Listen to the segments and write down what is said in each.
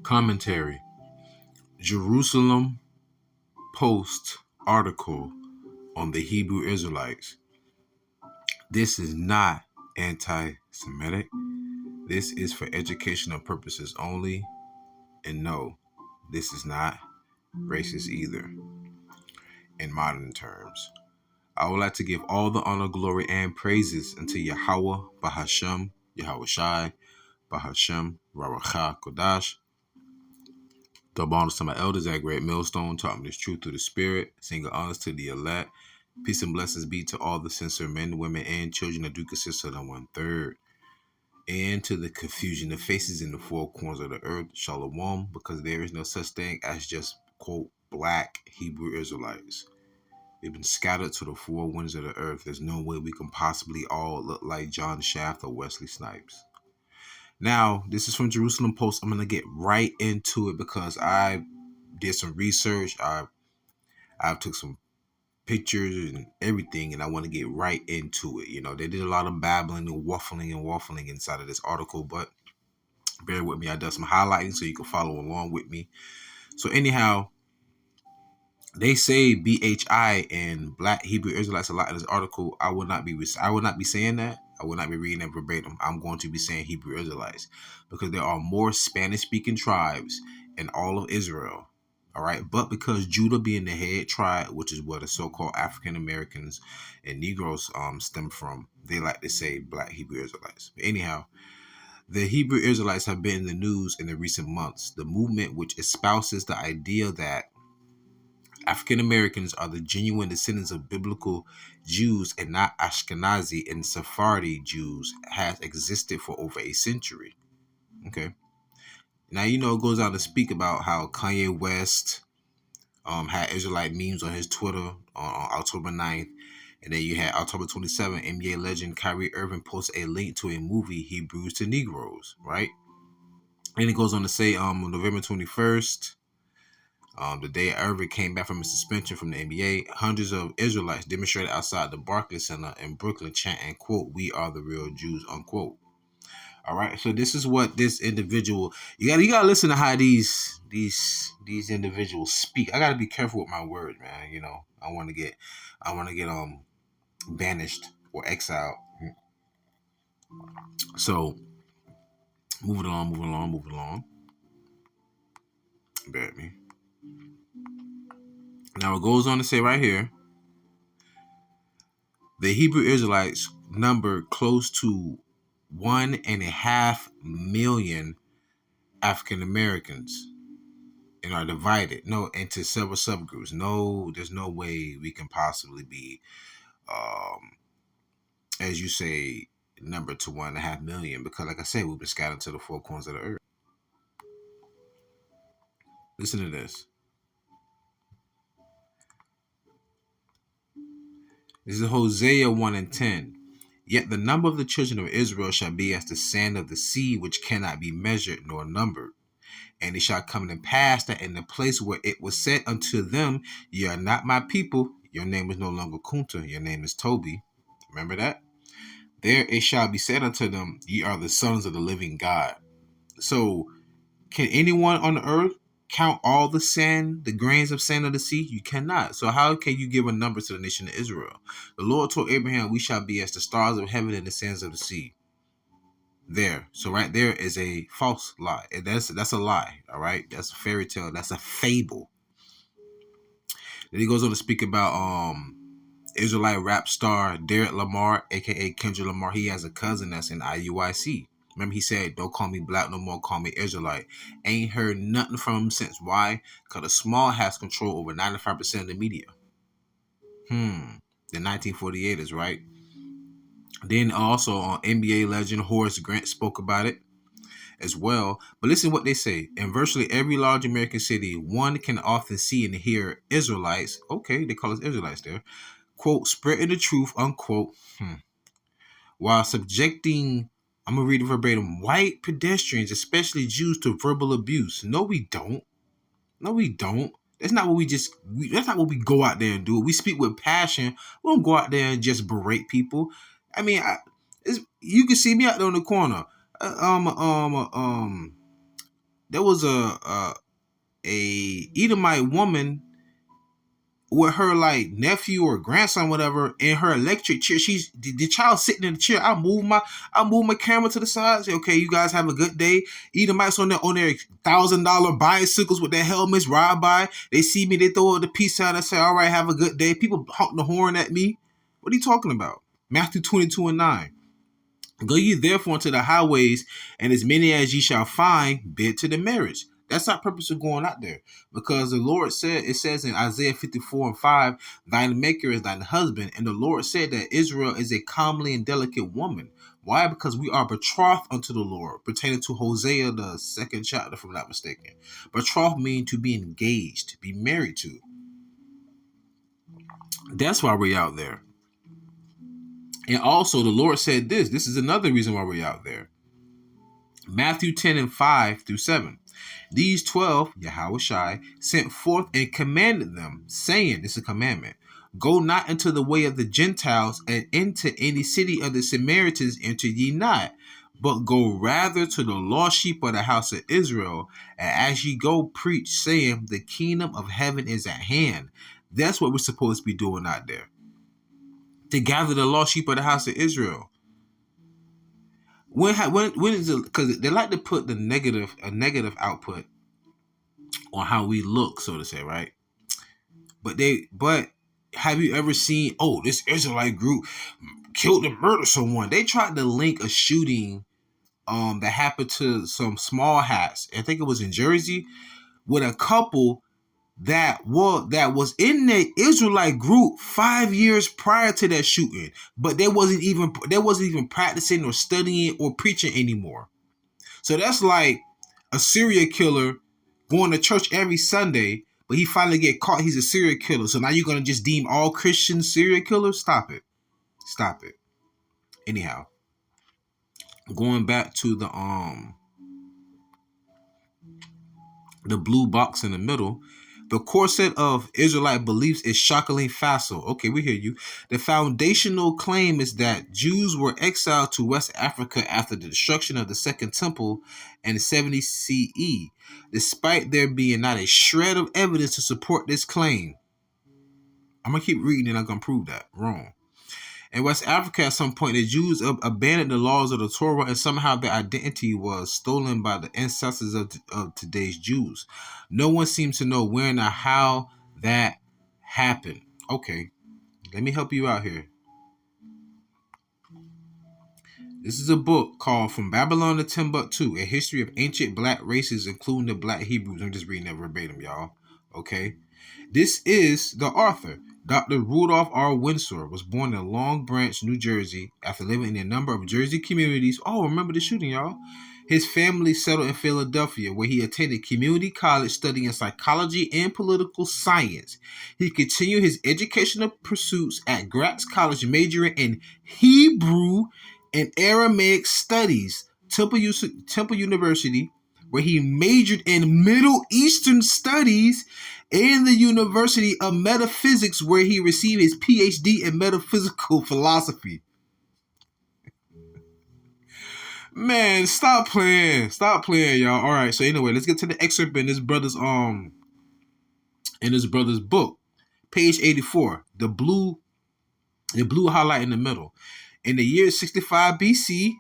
Commentary. Jerusalem Post article on the Hebrew Israelites. This is not anti-Semitic. This is for educational purposes only. And no, this is not racist either in modern terms. I would like to give all the honor, glory, and praises unto YAHAWAH, BaHaShem, YAHAWASHI, BaHaShem, RAWACHAA, QADASH. The bonus to my elders at Great Millstone taught me this truth through the Spirit. Singing honors to the elect. Peace and blessings be to all the sincere men, women, and children that do consist of the 1/3. And to the confusion of faces in the four corners of the earth, Shalom, because there is no such thing as just, quote, black Hebrew Israelites. They've been scattered to the four winds of the earth. There's no way we can possibly all look like John Shaft or Wesley Snipes. Now, this is from Jerusalem Post. I'm going to get right into it because I did some research. I took some pictures and everything, and I want to get right into it. You know, they did a lot of babbling and waffling inside of this article, but bear with me. I did some highlighting so you can follow along with me. So anyhow, they say BHI and Black Hebrew Israelites a lot in this article. I will not be saying that. I will not be reading that verbatim. I'm going to be saying Hebrew Israelites because there are more Spanish-speaking tribes in all of Israel. All right, but because Judah being the head tribe, which is where the so-called African Americans and Negroes stem from, they like to say Black Hebrew Israelites. But anyhow, the Hebrew Israelites have been in the news in the recent months. The movement, which espouses the idea that African Americans are the genuine descendants of biblical Jews and not Ashkenazi and Sephardi Jews, has existed for over a century. Okay. Now, you know, it goes on to speak about how Kanye West had Israelite memes on his Twitter on October 9th. And then you had October 27th, NBA legend Kyrie Irving posted a link to a movie, Hebrews to Negroes, right? And it goes on to say on November 21st, the day Irving came back from his suspension from the NBA, hundreds of Israelites demonstrated outside the Barclays Center in Brooklyn chanting, quote, "We are the real Jews," unquote. All right, so this is what this individual, you gotta listen to how these individuals speak. I gotta be careful with my words, man. You know, I want to get banished or exiled. So moving along. Bear with me. Now it goes on to say right here, the Hebrew Israelites number close to 1.5 million African Americans and are divided into several subgroups. No, there's no way we can possibly be, as you say, number to 1.5 million, because like I said, we've been scattered to the four corners of the earth. Listen to this. This is Hosea 1:10. Yet the number of the children of Israel shall be as the sand of the sea, which cannot be measured nor numbered. And it shall come to pass that in the place where it was said unto them, ye are not my people, your name is no longer Kunta, your name is Toby. Remember that? There it shall be said unto them, ye are the sons of the living God. So, can anyone on the earth count all the sand, the grains of sand of the sea? You cannot. So how can you give a number to the nation of Israel? The Lord told Abraham, we shall be as the stars of heaven and the sands of the sea. There. So right there is a false lie. And that's a lie. All right. That's a fairy tale. That's a fable. Then he goes on to speak about Israelite rap star Derek Lamar, aka Kendrick Lamar. He has a cousin that's in IUIC. Remember, he said, don't call me black no more, call me Israelite. Ain't heard nothing from him since. Why? Because the small has control over 95% of the media. The 1948ers, right? Then also on NBA legend Horace Grant spoke about it as well. But listen what they say. In virtually every large American city, one can often see and hear Israelites. Okay, they call us Israelites there. Quote, spreading the truth, unquote. While subjecting, I'm going to read it verbatim, white pedestrians, especially Jews, to verbal abuse. No, we don't. That's not what that's not what we go out there and do. We speak with passion. We don't go out there and just berate people. I mean, you can see me out there in the corner. The there was a Edomite woman with her like nephew or grandson, whatever, in her electric chair. She's the child sitting in the chair. I move my camera to the side. Say, okay, you guys have a good day. Edomites on their $1,000 bicycles with their helmets ride by. They see me, they throw the peace sign and say, all right, have a good day. People honk the horn at me. What are you talking about? Matthew 22:9. Go ye therefore into the highways, and as many as ye shall find, bid to the marriage. That's our purpose of going out there. Because the Lord said, it says in Isaiah 54:5, thine maker is thine husband. And the Lord said that Israel is a comely and delicate woman. Why? Because we are betrothed unto the Lord, pertaining to Hosea, the 2nd chapter, if I'm not mistaken. Betrothed means to be engaged, to be married to. That's why we're out there. And also the Lord said this. This is another reason why we're out there. Matthew 10:5-7. These 12, YAHAWASHI, sent forth and commanded them, saying, this is a commandment, go not into the way of the Gentiles, and into any city of the Samaritans enter ye not, but go rather to the lost sheep of the house of Israel. And as ye go, preach, saying, the kingdom of heaven is at hand. That's what we're supposed to be doing out there. To gather the lost sheep of the house of Israel. When is it? Because they like to put a negative output on how we look, so to say, right? But have you ever seen? Oh, this Israelite group killed and murdered someone. They tried to link a shooting that happened to some small hats. I think it was in Jersey, with a couple that was in the Israelite group 5 years prior to that shooting, but they wasn't even practicing or studying or preaching anymore. So that's like a serial killer going to church every Sunday, but he finally get caught. He's a serial killer. So now you're gonna just deem all Christians serial killers? Stop it. Anyhow, going back to the blue box in the middle. The core set of Israelite beliefs is shockingly facile. Okay, we hear you. The foundational claim is that Jews were exiled to West Africa after the destruction of the Second Temple in 70 CE, despite there being not a shred of evidence to support this claim. I'm going to keep reading and I'm going to prove that wrong. In West Africa, at some point, the Jews abandoned the laws of the Torah, and somehow their identity was stolen by the ancestors of today's Jews. No one seems to know when or how that happened. Okay, let me help you out here. This is a book called From Babylon to Timbuktu, A History of Ancient Black Races, including the Black Hebrews. I'm just reading that verbatim, y'all. Okay. This is the author. Dr. Rudolph R. Windsor was born in Long Branch, New Jersey, after living in a number of Jersey communities. Oh, remember the shooting, y'all. His family settled in Philadelphia, where he attended community college studying psychology and political science. He continued his educational pursuits at Gratz College, majoring in Hebrew and Aramaic studies, Temple University, where he majored in Middle Eastern studies, and the University of Metaphysics, where he received his PhD in metaphysical philosophy. Man, stop playing, y'all. All right, so anyway, let's get to the excerpt in this brother's book, page 84, the blue highlight in the middle. In the year 65 BC,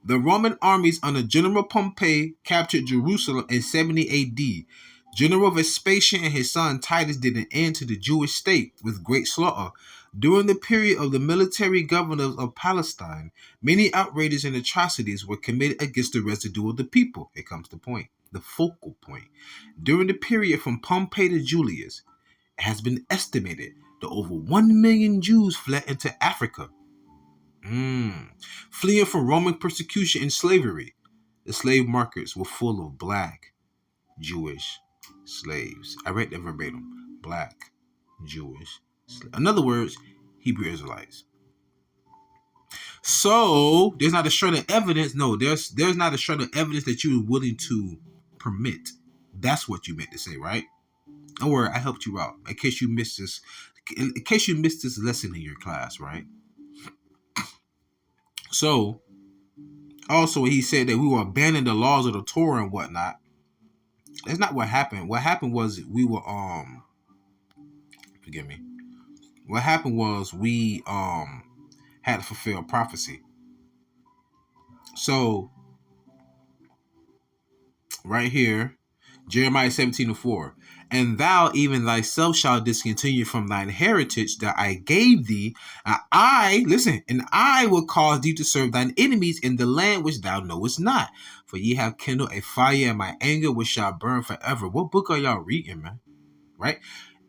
the Roman armies under General Pompey captured Jerusalem in 70 AD. General Vespasian and his son Titus did an end to the Jewish state with great slaughter. During the period of the military governors of Palestine, many outrages and atrocities were committed against the residue of the people. Here comes the point, the focal point. During the period from Pompey to Julius, it has been estimated that over 1 million Jews fled into Africa, fleeing from Roman persecution and slavery. The slave markets were full of black Jewish slaves. I read that verbatim. Black Jewish slaves. In other words, Hebrew Israelites. So there's not a shred of evidence. No, there's not a shred of evidence that you were willing to permit. That's what you meant to say, right? Don't worry, I helped you out. In case you missed this lesson in your class, right? So also he said that we will abandon the laws of the Torah and whatnot. That's not what happened. What happened was we were forgive me. What happened was we had to fulfill prophecy. So right here, Jeremiah 17:4. And thou even thyself shalt discontinue from thine heritage that I gave thee. And I will cause thee to serve thine enemies in the land which thou knowest not. For ye have kindled a fire in my anger which shall burn forever. What book are y'all reading, man? Right?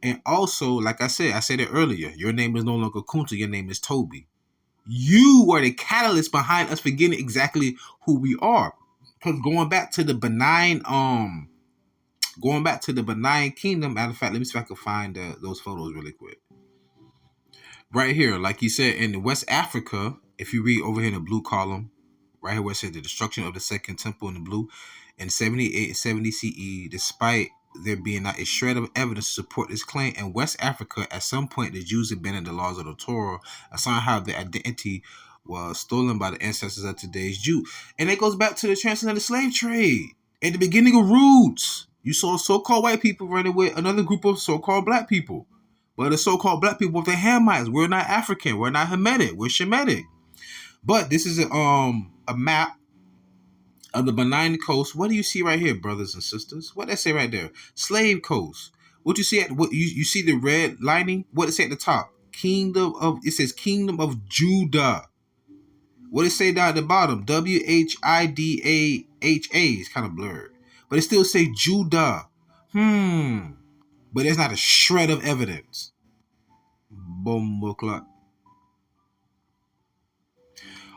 And also, like I said it earlier, your name is no longer Kunta, your name is Toby. You were the catalyst behind us forgetting exactly who we are. Because going back to the benign kingdom. Matter of fact, let me see if I can find those photos really quick. Right here, like you said, in West Africa, if you read over here in the blue column, right here where it says the destruction of the second temple in the blue, in 78 and 70 CE, despite there being not a shred of evidence to support this claim, in West Africa, at some point, the Jews abandoned the laws of the Torah, and somehow their identity was stolen by the ancestors of today's Jew. And it goes back to the transatlantic slave trade. At the beginning of Roots, you saw so-called white people running with another group of so-called black people. But the so-called black people, they're Hamites. We're not African. We're not Hamitic. We're Shemitic. But this is a map of the Benign Coast. What do you see right here, brothers and sisters? What does it say right there? Slave Coast. What you see at what you see the red lining? What does it say at the top? It says Kingdom of Judah. What does it say down at the bottom? WHIDAHA. It's kind of blurred. But it still say Judah. But there's not a shred of evidence. Bomba.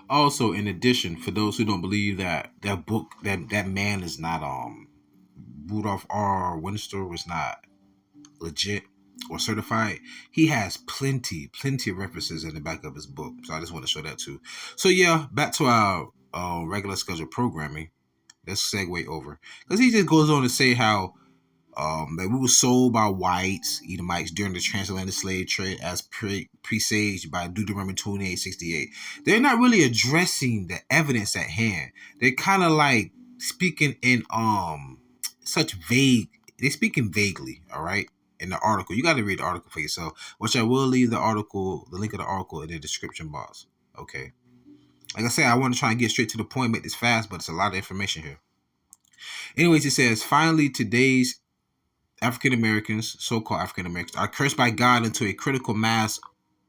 Also, in addition, for those who don't believe that that man is not Rudolph R. Winster was not legit or certified, he has plenty of references in the back of his book. So I just want to show that too. So yeah, back to our regular scheduled programming. Let's segue over, because he just goes on to say how that we were sold by whites, Edomites, during the transatlantic slave trade as presaged by Deuteronomy 28:68. They're not really addressing the evidence at hand. They're kind of like speaking in they're speaking vaguely, all right? In the article. You got to read the article for yourself, which I will leave the link of the article in the description box. Okay. Like I said, I want to try and get straight to the point, make this fast, but it's a lot of information here. Anyways, it says, finally, today's African Americans, so-called African Americans, are cursed by God into a critical mass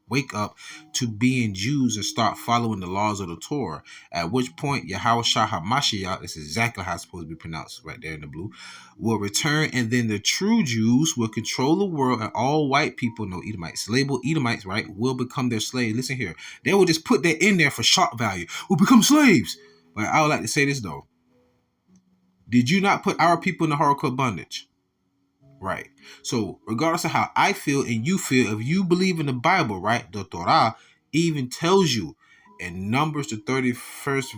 wake up to being Jews and start following the laws of the Torah. At which point, YAHAWASHI, this is exactly how it's supposed to be pronounced right there in the blue, will return, and then the true Jews will control the world, and all white people, no Edomites, labeled Edomites, right, will become their slaves. Listen here, they will just put that in there for shock value. Will become slaves. But I would like to say this though. Did you not put our people in the horrible bondage? Right. So regardless of how I feel and you feel, if you believe in the Bible, right, the Torah even tells you in Numbers the 31st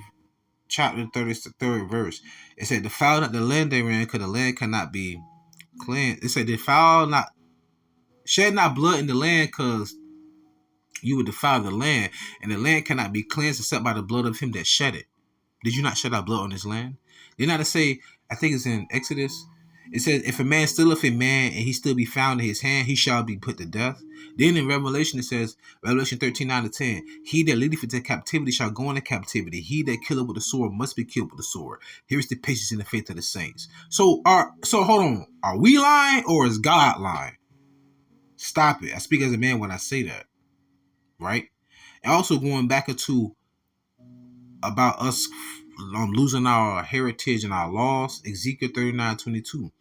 chapter, 33rd verse, it said, defile not the land therein, because the land cannot be cleansed. It said, shed not blood in the land, because you would defile the land, and the land cannot be cleansed except by the blood of him that shed it. Did you not shed our blood on this land? Did not say, I think it's in Exodus, it says, if a man stealeth a man and he still be found in his hand, he shall be put to death. Then in Revelation it says, Revelation 13:9-10, he that leadeth into captivity shall go into captivity. He that killeth with the sword must be killed with the sword. Here is the patience and the faith of the saints. So hold on. Are we lying or is God lying? Stop it. I speak as a man when I say that. Right? And also going back into about us losing our heritage and our laws, Ezekiel 39:22.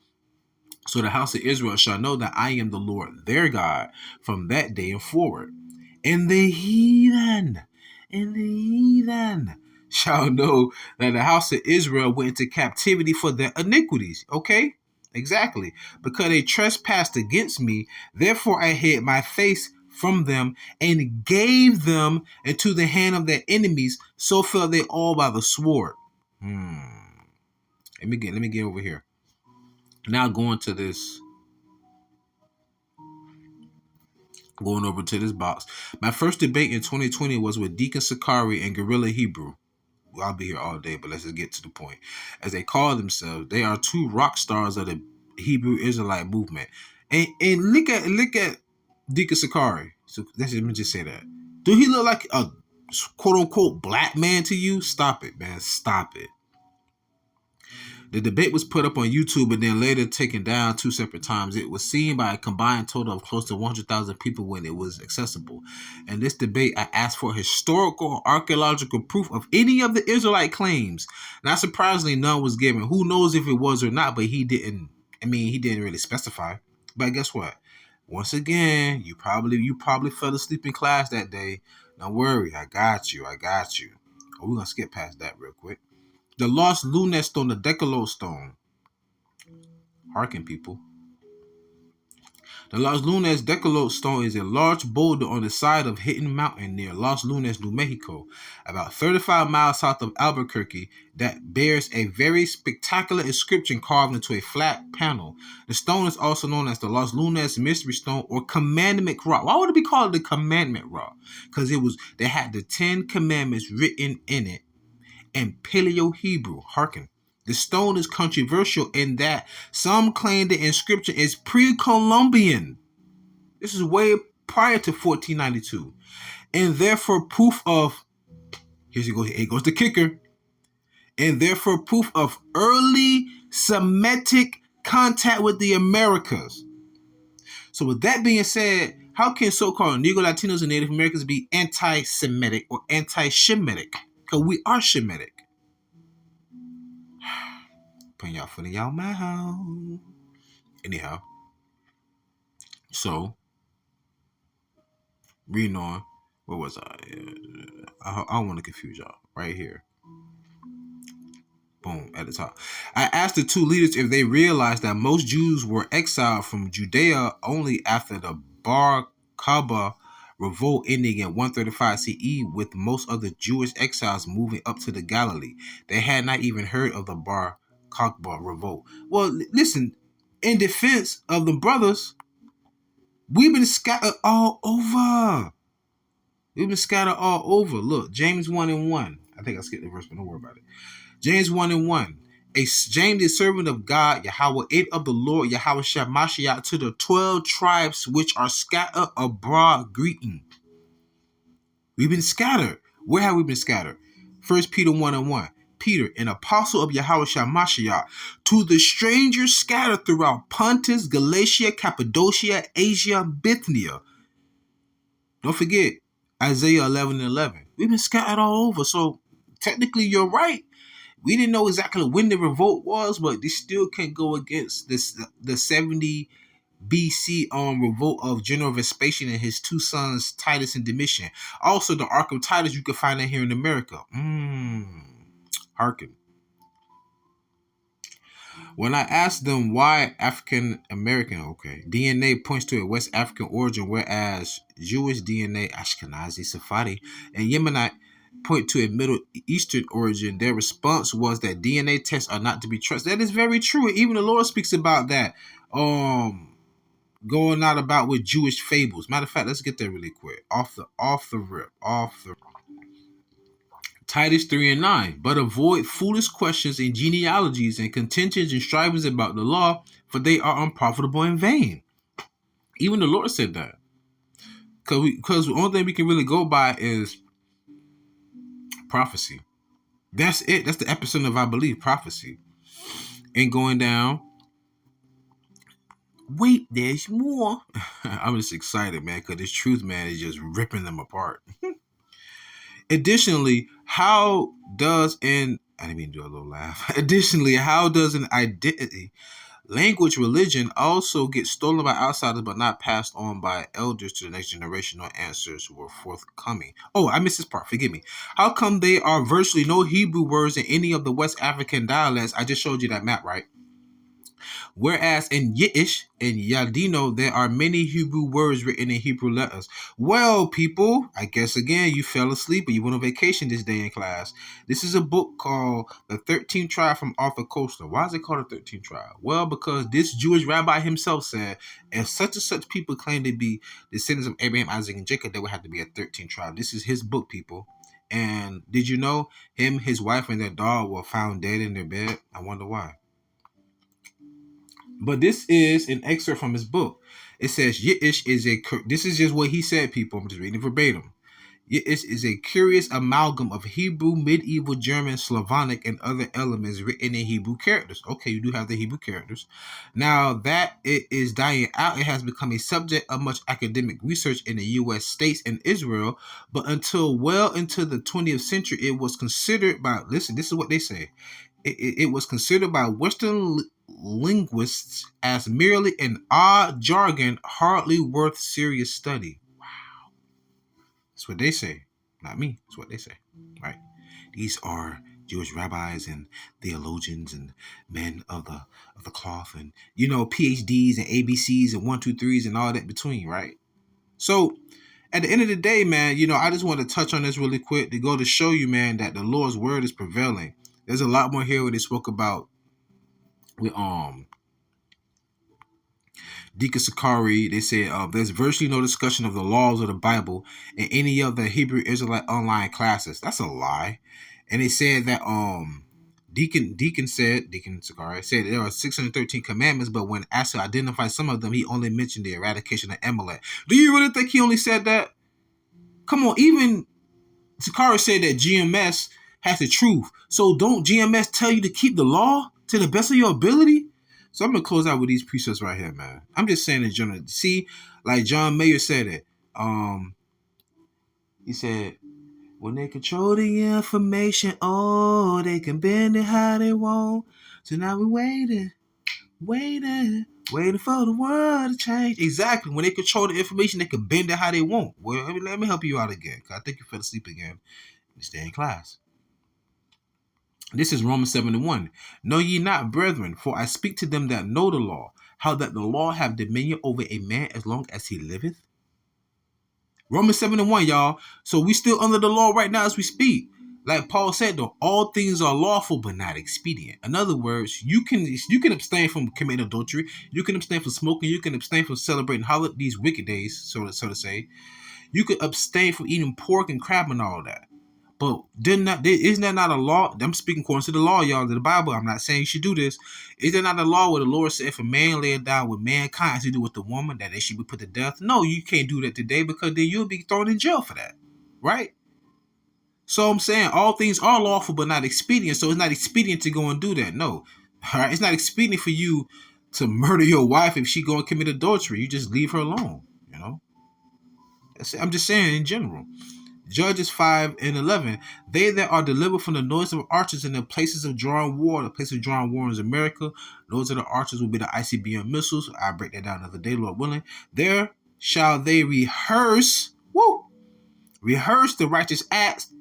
So the house of Israel shall know that I am the Lord their God from that day and forward. And the heathen shall know that the house of Israel went into captivity for their iniquities. Okay? Exactly. Because they trespassed against me, therefore I hid my face from them and gave them into the hand of their enemies, so fell they all by the sword. Let me get over here. Now going over to this box. My first debate in 2020 was with Deacon Sakari and Guerrilla Hebrew. I'll be here all day, but let's just get to the point. As they call themselves, they are two rock stars of the Hebrew Israelite movement. And look at Deacon Sakari. So let me just say that. Do he look like a quote unquote black man to you? Stop it, man. Stop it. The debate was put up on YouTube and then later taken down 2 separate times. It was seen by a combined total of close to 100,000 people when it was accessible. In this debate, I asked for historical archaeological proof of any of the Israelite claims. Not surprisingly, none was given. Who knows if it was or not, but he didn't really specify. But guess what? Once again, you probably fell asleep in class that day. Don't worry, I got you. Oh, we're gonna skip past that real quick. The lost lunar stone, the Decalogue stone. Hearken, people. The Los Lunas Decalogue stone is a large boulder on the side of Hidden Mountain near Los Lunas, New Mexico, about 35 miles south of Albuquerque, that bears a very spectacular inscription carved into a flat panel. The stone is also known as the Los Lunas Mystery Stone or Commandment Rock. Why would it be called the Commandment Rock? Because they had the 10 Commandments written in it in Paleo-Hebrew. Hearken. The stone is controversial in that some claim the inscription is pre-Columbian. This is way prior to 1492. And therefore proof of, here goes the kicker, and therefore proof of early Semitic contact with the Americas. So with that being said, how can so-called Negro Latinos and Native Americans be anti-Semitic or anti-Shemitic? Because we are Shemitic. Putting y'all foot in y'all mouth. Anyhow. So, reading on. Where was I? I don't want to confuse y'all. Right here. Boom, at the top. I asked the two leaders if they realized that most Jews were exiled from Judea only after the Bar Kokhba revolt ending in 135 CE, with most of the Jewish exiles moving up to the Galilee. They had not even heard of the Bar Kokhba revolt. Well, listen, in defense of the brothers, we've been scattered all over. Look, James 1:1. I think I skipped the verse, but don't worry about it. James 1:1. James, the servant of God, Yahweh, aid of the Lord, YAHAWASHI, to the 12 tribes which are scattered abroad, greeting. We've been scattered. Where have we been scattered? 1 Peter 1:1. Peter, an apostle of YAHAWASHI, to the strangers scattered throughout Pontus, Galatia, Cappadocia, Asia, Bithynia. Don't forget Isaiah 11:11. We've been scattered all over. So technically, you're right. We didn't know exactly when the revolt was, but they still can't go against the 70 BC revolt of General Vespasian and his two sons Titus and Domitian. Also, the Ark of Titus you can find it here in America. Hearken. When I asked them why African American DNA points to a West African origin, whereas Jewish DNA, Ashkenazi, Sephardi, and Yemenite point to a Middle Eastern origin, their response was that DNA tests are not to be trusted. That is very true. Even the Lord speaks about that. Going out about with Jewish fables. Matter of fact, let's get there really quick. Off the rip. Titus 3:9. But avoid foolish questions and genealogies and contentions and strivings about the law, for they are unprofitable and vain. Even the Lord said that. Because the only thing we can really go by is prophecy. That's it. That's the epicenter of, I believe, prophecy. And going down. Wait, there's more. I'm just excited, man, because this truth, man, is just ripping them apart. Additionally, how does an identity, language, religion also get stolen by outsiders but not passed on by elders to the next generation? No answers were forthcoming. Oh, I missed this part. Forgive me. How come there are virtually no Hebrew words in any of the West African dialects? I just showed you that map, right? Whereas in Yiddish and Yadino, there are many Hebrew words written in Hebrew letters. Well, people, I guess again, you fell asleep or you went on vacation this day in class. This is a book called The 13th Tribe from Arthur Koestler. Why is it called The 13th Tribe? Well, because this Jewish rabbi himself said, if such and such people claim to be descendants of Abraham, Isaac, and Jacob, there would have to be a 13th tribe. This is his book, people. And did you know him, his wife, and their dog were found dead in their bed? I wonder why. But this is an excerpt from his book. It says, Yiddish is a, this is just what he said, people. I'm just reading verbatim. Yiddish is a curious amalgam of Hebrew, medieval German, Slavonic, and other elements written in Hebrew characters. Okay, you do have the Hebrew characters. Now that it is dying out, it has become a subject of much academic research in the U.S. states and Israel. But until well into the 20th century, it was considered by, listen, this is what they say. It was considered by Western linguists as merely an odd jargon, hardly worth serious study. That's what they say. Not me. That's what they say. Right? These are Jewish rabbis and theologians and men of the cloth and, you know, PhDs and ABCs and 1, 2, 3s and all that between, right? So at the end of the day, man, you know, I just want to touch on this really quick to go to show you, man, that the Lord's word is prevailing. There's a lot more here where they spoke about with Deacon Sakari. They said there's virtually no discussion of the laws of the Bible in any of the Hebrew Israelite online classes. That's a lie. And they said that Deacon Sakari said there are 613 commandments, but when asked to identify some of them, he only mentioned the eradication of Amalek. Do you really think he only said that? Come on, even Sakari said that GMS has the truth. So don't GMS tell you to keep the law to the best of your ability? So I'm gonna close out with these precepts right here, man. I'm just saying in general. See, like John Mayer said it. He said, when they control the information, oh, they can bend it how they want. So now we're waiting for the world to change. Exactly. When they control the information, they can bend it how they want. Well, let me help you out again, because I think you fell asleep again. You stay in class. This is Romans 7:1. Know ye not, brethren, for I speak to them that know the law, how that the law have dominion over a man as long as he liveth. Romans 7:1, y'all. So we still under the law right now as we speak. Like Paul said, though, all things are lawful but not expedient. In other words, you can abstain from committing adultery, you can abstain from smoking, you can abstain from celebrating these wicked days, so to say. You could abstain from eating pork and crab and all that. But isn't that not a law? I'm speaking according to the law, y'all, to the Bible. I'm not saying you should do this. Is there not a law where the Lord said if a man lay down with mankind as he do with the woman, that they should be put to death? No, you can't do that today, because then you'll be thrown in jail for that. Right? So I'm saying all things are lawful but not expedient. So it's not expedient to go and do that. No. All right? It's not expedient for you to murder your wife if she go and commit adultery. You just leave her alone. You know? I'm just saying in general. Judges 5:11. They that are delivered from the noise of archers in the places of drawing war, the place of drawing war is America. Those are the archers will be the ICBM missiles. I'll break that down another day, Lord willing. There shall they rehearse the righteous acts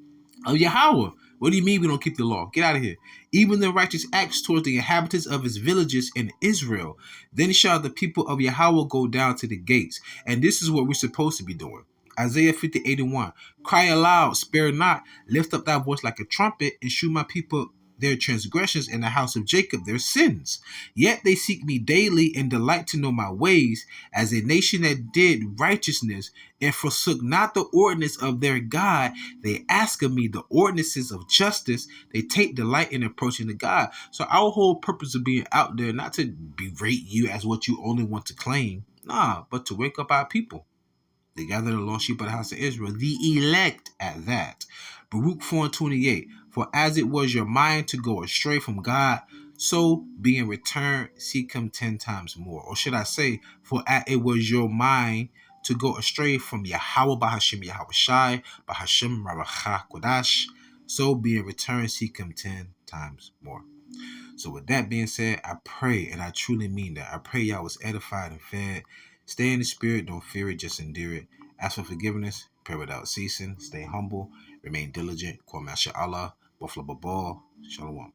of Yahweh. What do you mean we don't keep the law? Get out of here. Even the righteous acts towards the inhabitants of his villages in Israel. Then shall the people of Yahweh go down to the gates. And this is what we're supposed to be doing. Isaiah 50:81. Cry aloud, spare not, lift up thy voice like a trumpet, and shew my people their transgressions, in the house of Jacob their sins. Yet they seek me daily and delight to know my ways, as a nation that did righteousness and forsook not the ordinance of their God. They ask of me the ordinances of justice. They take delight in approaching to God. So our whole purpose of being out there, not to berate you as what you only want to claim, but to wake up our people. They gather the lost sheep of the house of Israel, the elect at that. Baruch 4:28. For as it was your mind to go astray from God, so being returned, seek him 10 times more. Or should I say, for as it was your mind to go astray from YAHAWAH, BaHashem YAHAWASHI, BaHashem RAWACHAA QADASH, so being returned, seek him 10 times more. So with that being said, I pray, and I truly mean that, I pray y'all was edified and fed. Stay in the spirit, don't fear it, just endure it. Ask for forgiveness, pray without ceasing, stay humble, remain diligent. Call Master Allah, Buffalo Babal, Shalom.